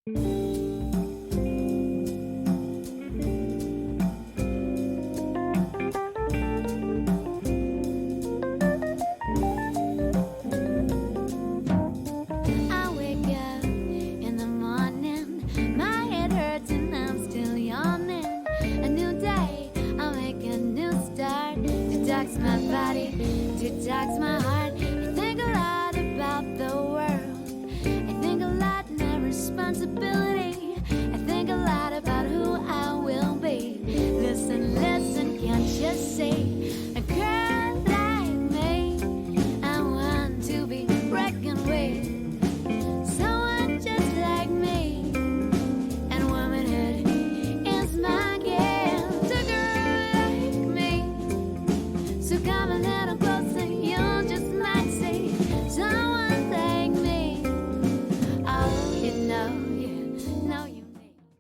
I wake up in the morning, my head hurts and I'm still yawning. A new day, I'll make a new start. Detox my body, detox my heart. I think a lot about the world. I think a lot, my responsibility.